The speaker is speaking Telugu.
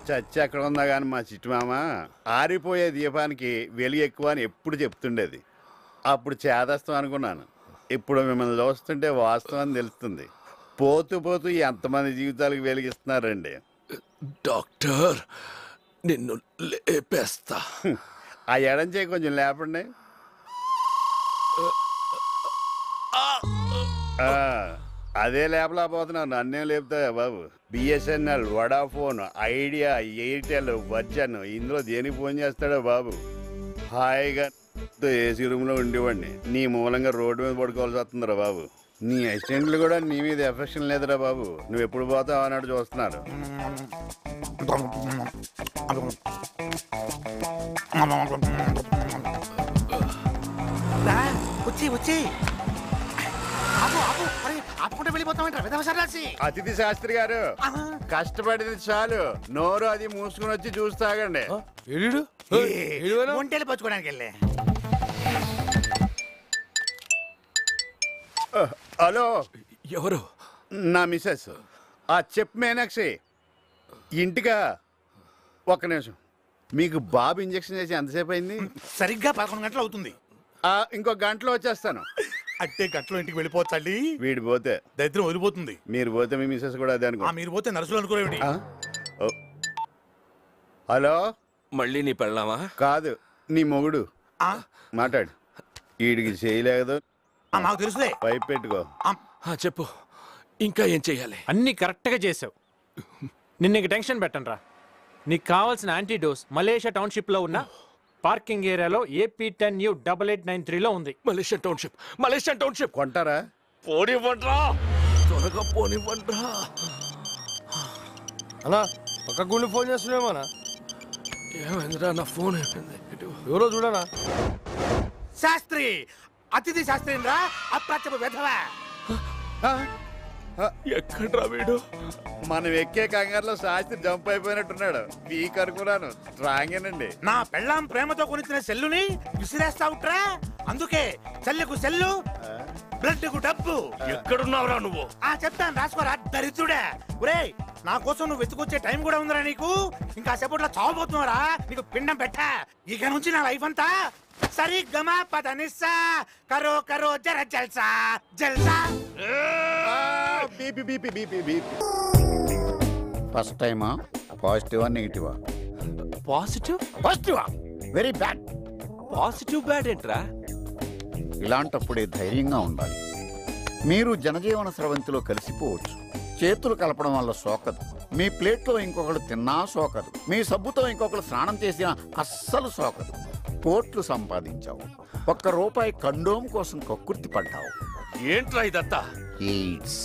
చచ్చి ఎక్కడ ఉందా కానీ మా చిట్టుమామ ఆరిపోయే దీపానికి వెలి ఎక్కువ అని ఎప్పుడు చెప్తుండేది. అప్పుడు చేదస్తాం అనుకున్నాను. ఇప్పుడు మిమ్మల్ని చూస్తుంటే వాస్తవం అని తెలుస్తుంది. పోతూ పోతూ ఎంతమంది జీవితాలకు వెలిగిస్తున్నారండి. డాక్టర్ నిన్ను లేపేస్తా. ఆ ఎడం చేయి కొంచెం లేపండి. అదే లేపలేకపోతున్నావు, నన్నేం లేపుతాయా బాబు. BSNL, Vodafone, Idea, Airtel, Virgin ఇందులో దేనికి ఫోన్ చేస్తాడో బాబు. హాయిగా ఏసీ రూమ్లో ఉండేవాడిని. నీ మూలంగా రోడ్డు మీద పడుకోవాల్సి వస్తుందిరా బాబు. నీ అసిస్టెంట్లు కూడా నీ మీద ఎఫెక్షన్ లేదురా బాబు. నువ్వు ఎప్పుడు పోతావు అన్నట్టు చూస్తున్నారు. అతిథి శాస్త్రి గారు, కష్టపడింది చాలు, నోరు అది మూసుకుని వచ్చి చూస్తాగండి. ఒంటెలు పచ్చుకోవడానికి వెళ్ళే. హలో, ఎవరు? నా మిస్సెస్. ఆ చెప్ మీనాక్షి ఇంటిగా. ఒక్క నిమిషం. మీకు బాబు ఇంజక్షన్ చేసి ఎంతసేపు అయింది? సరిగ్గా 11 గంటలు అవుతుంది. ఇంకో గంటలో వచ్చేస్తాను. అంటే గంటలో ఇంటికి వెళ్ళిపోవచ్చండి. వీడు పోతే దరిద్రం వదిలిపోతుంది. మీరు పోతే మీ మిస్సెస్ కూడా అదే అనుకో. మీరు పోతే నర్సులు అనుకోరేమిటి? హలో, మళ్ళీ నీ పెళ్ళామా? కాదు, నీ మొగుడు. మాట్లాడు. వీడికి చేయలేదు, మాకు తెలుసులే. పైప్ పెట్టుకో. చెప్పు, ఇంకా ఏం చెయ్యాలి? అన్ని కరెక్ట్గా చేసావు. నిన్న టెన్షన్ పెట్టండి రా. నీకు కావాల్సిన యాంటీడోస్ మలేషియా టౌన్షిప్లో ఉన్న పార్కింగ్ ఏరియాలో AP10U8893లో ఉంది. మలేషియన్ టౌన్షిప్ కొంటారా? పోనివ్వండ్రా, త్వరగా పోనివ్వండ్రా. అన్నా పక్క గుండె ఫోన్ చేస్తున్నామన్నా. ఏమైందిరా? నా ఫోన్ అయిపోయింది. ఎవరో చూడనా? శాస్త్రి, అతిథి శాస్త్రి రా. అప్రాచ్యపు వెధవా. ఎక్కడ్రా వీడు? మనం ఎక్కే కంగారులో శాస్త్రి జంప్ అయిపోయినట్టున్నాడు. వీక్ అనుకున్నాను, స్ట్రాంగేనండి. నా పెళ్ళాం ప్రేమతో కొనిచ్చిన సెల్లుని విసిరేస్తా ఉంటా. అందుకే సెల్లుకు సెల్లు, బ్లడ్ కు డబ్బు. ఎక్కడున్నావురా నువ్వు? చెప్తాను, రాసుకోరా దరిద్రుడా. ఒరేయ్, నా కోసం నువ్వు వెతుకొచ్చే టైం కూడా ఉందిరా నీకు. ఇంకా సేపట్లో చావబోతున్నారా? నీకు పిండం పెట్టా. ఇక నుంచి నా లైఫ్ అంతా సరి గమా పద నిస్సా కరో కరో జర జల్సా జల్సా. ఫస్ట్ టైమా? పాజిటివా నెగిటివా? పాజిటివ్. పాజిటివా? Very bad. పాజిటివ్ బ్యాడ్ ఏంట్రా? ఇలాంటప్పుడే ధైర్యంగా ఉండాలి. మీరు జనజీవన స్రవంతిలో కలిసిపోవచ్చు. చేతులు కలపడం వల్ల సోకదు. మీ ప్లేట్లో ఇంకొకరు తిన్నా సోకదు. మీ సబ్బుతో ఇంకొకరు స్నానం చేసినా అస్సలు సోకదు. కోట్లు సంపాదించావు, ₹1 కండోమ్ కోసం కక్కుర్తి పడ్డావు. ఏంట్రా ఇదంతా? ఎయిడ్స్.